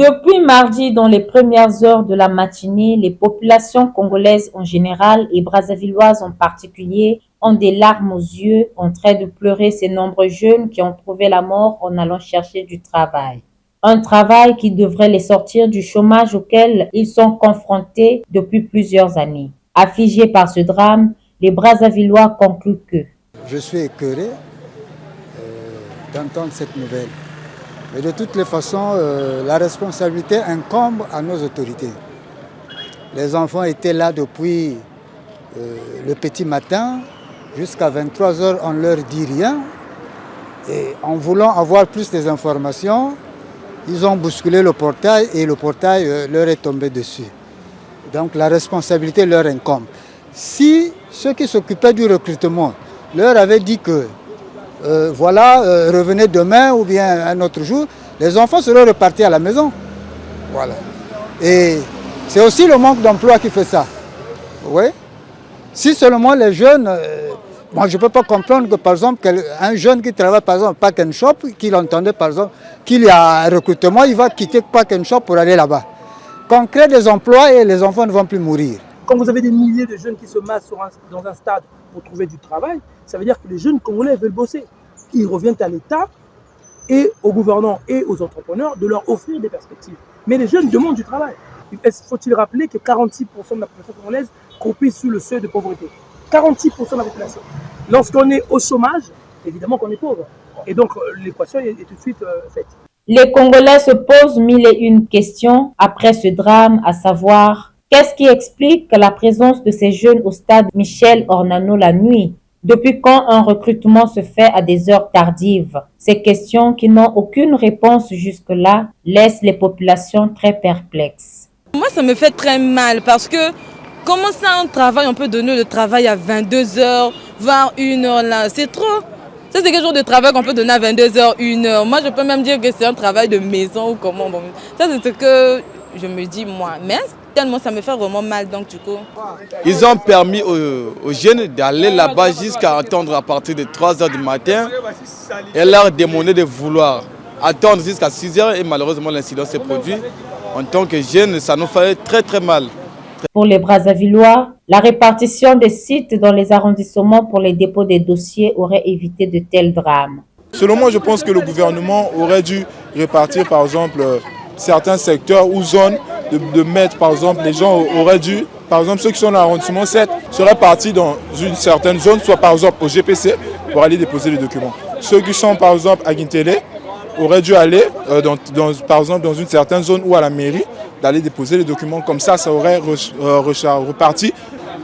Depuis mardi, dans les premières heures de la matinée, les populations congolaises en général et brazzavilloises en particulier ont des larmes aux yeux en train de pleurer ces nombreux jeunes qui ont trouvé la mort en allant chercher du travail. Un travail qui devrait les sortir du chômage auquel ils sont confrontés depuis plusieurs années. Affligés par ce drame, les Brazzavillois concluent que je suis écœuré d'entendre cette nouvelle. Mais de toutes les façons, la responsabilité incombe à nos autorités. Les enfants étaient là depuis le petit matin jusqu'à 23 heures, on ne leur dit rien. Et en voulant avoir plus d'informations, ils ont bousculé le portail et le portail leur est tombé dessus. Donc la responsabilité leur incombe. Si ceux qui s'occupaient du recrutement leur avaient dit que revenez demain ou bien un autre jour, les enfants seraient repartis à la maison. Voilà. Et c'est aussi le manque d'emploi qui fait ça. Oui. Si seulement les jeunes, moi je ne peux pas comprendre que par exemple un jeune qui travaille par exemple Pack and Shop, qu'il entendait par exemple qu'il y a un recrutement, il va quitter Pack and Shop pour aller là-bas. Qu'on crée des emplois et les enfants ne vont plus mourir. Quand vous avez des milliers de jeunes qui se massent dans un stade pour trouver du travail, ça veut dire que les jeunes Congolais veulent bosser. Ils reviennent à l'État et aux gouvernants et aux entrepreneurs de leur offrir des perspectives. Mais les jeunes demandent du travail. Faut-il rappeler que 46% de la population congolaise croupit sous le seuil de pauvreté. 46% de la population. Lorsqu'on est au chômage, évidemment qu'on est pauvre. Et donc l'équation est tout de suite faite. Les Congolais se posent mille et une questions après ce drame, à savoir qu'est-ce qui explique la présence de ces jeunes au stade Michel Ornano la nuit? Depuis quand un recrutement se fait à des heures tardives? Ces questions qui n'ont aucune réponse jusque-là laissent les populations très perplexes. Moi, ça me fait très mal parce que comment ça, un travail, on peut donner le travail à 22h, voire 1h là, c'est trop. Ça, c'est quel genre de travail qu'on peut donner à 22h, 1h. Moi, je peux même dire que c'est un travail de maison ou comment. Bon, ça, c'est ce que je me dis moi. Mais tellement ça me fait vraiment mal, donc du coup. Ils ont permis aux jeunes d'aller là-bas jusqu'à attendre à partir de 3h du matin et leur demander de vouloir attendre jusqu'à 6h et malheureusement l'incident s'est produit. En tant que jeunes, ça nous fait très très mal. Pour les Brazzavillois, la répartition des sites dans les arrondissements pour les dépôts des dossiers aurait évité de tels drames. Selon moi, je pense que le gouvernement aurait dû répartir par exemple certains secteurs ou zones de mettre par exemple les gens auraient dû, par exemple ceux qui sont dans l'arrondissement 7 seraient partis dans une certaine zone, soit par exemple au GPC pour aller déposer les documents. Ceux qui sont par exemple à Guintélé auraient dû aller par exemple dans une certaine zone ou à la mairie d'aller déposer les documents. Comme ça aurait reparti,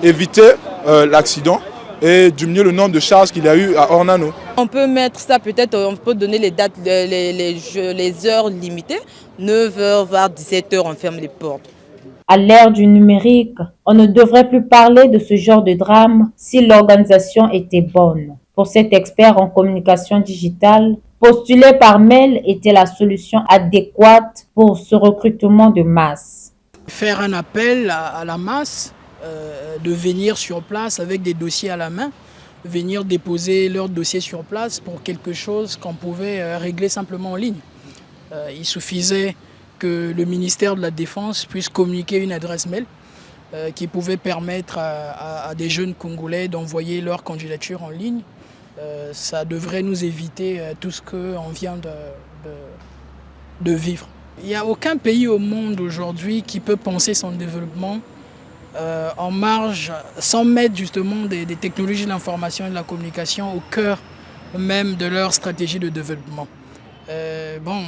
éviter l'accident et diminuer le nombre de charges qu'il y a eu à Ornano. On peut mettre ça, peut-être, on peut donner les dates, les heures limitées. 9h, voire 17h, on ferme les portes. À l'ère du numérique, on ne devrait plus parler de ce genre de drame si l'organisation était bonne. Pour cet expert en communication digitale, postuler par mail était la solution adéquate pour ce recrutement de masse. Faire un appel à la masse, de venir sur place avec des dossiers à la main, venir déposer leurs dossiers sur place pour quelque chose qu'on pouvait régler simplement en ligne. Il suffisait que le ministère de la Défense puisse communiquer une adresse mail qui pouvait permettre à des jeunes Congolais d'envoyer leur candidature en ligne. Ça devrait nous éviter tout ce qu'on vient de vivre. Il n'y a aucun pays au monde aujourd'hui qui peut penser son développement en marge, sans mettre justement des technologies de l'information et de la communication au cœur même de leur stratégie de développement.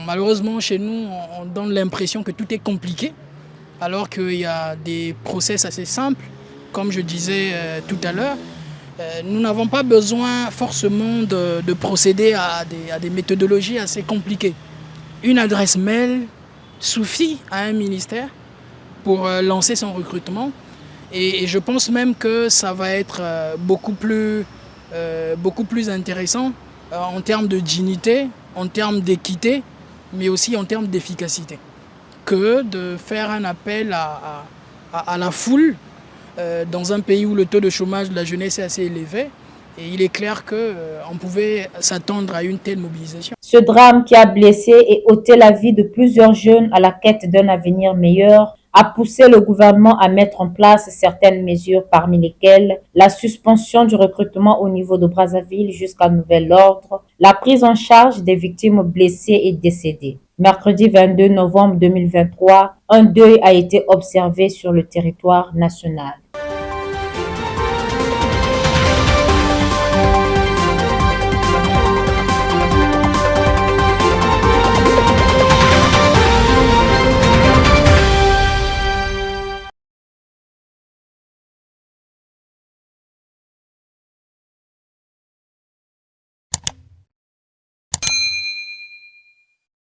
Malheureusement, chez nous, on donne l'impression que tout est compliqué, alors qu'il y a des process assez simples, comme je disais tout à l'heure. Nous n'avons pas besoin forcément de procéder à des méthodologies assez compliquées. Une adresse mail suffit à un ministère pour lancer son recrutement. Et je pense même que ça va être beaucoup plus intéressant en termes de dignité, en termes d'équité, mais aussi en termes d'efficacité, que de faire un appel à la foule dans un pays où le taux de chômage de la jeunesse est assez élevé. Et il est clair qu'on pouvait s'attendre à une telle mobilisation. Ce drame qui a blessé et ôté la vie de plusieurs jeunes à la quête d'un avenir meilleur a poussé le gouvernement à mettre en place certaines mesures, parmi lesquelles la suspension du recrutement au niveau de Brazzaville jusqu'à nouvel ordre, la prise en charge des victimes blessées et décédées. Mercredi 22 novembre 2023, un deuil a été observé sur le territoire national.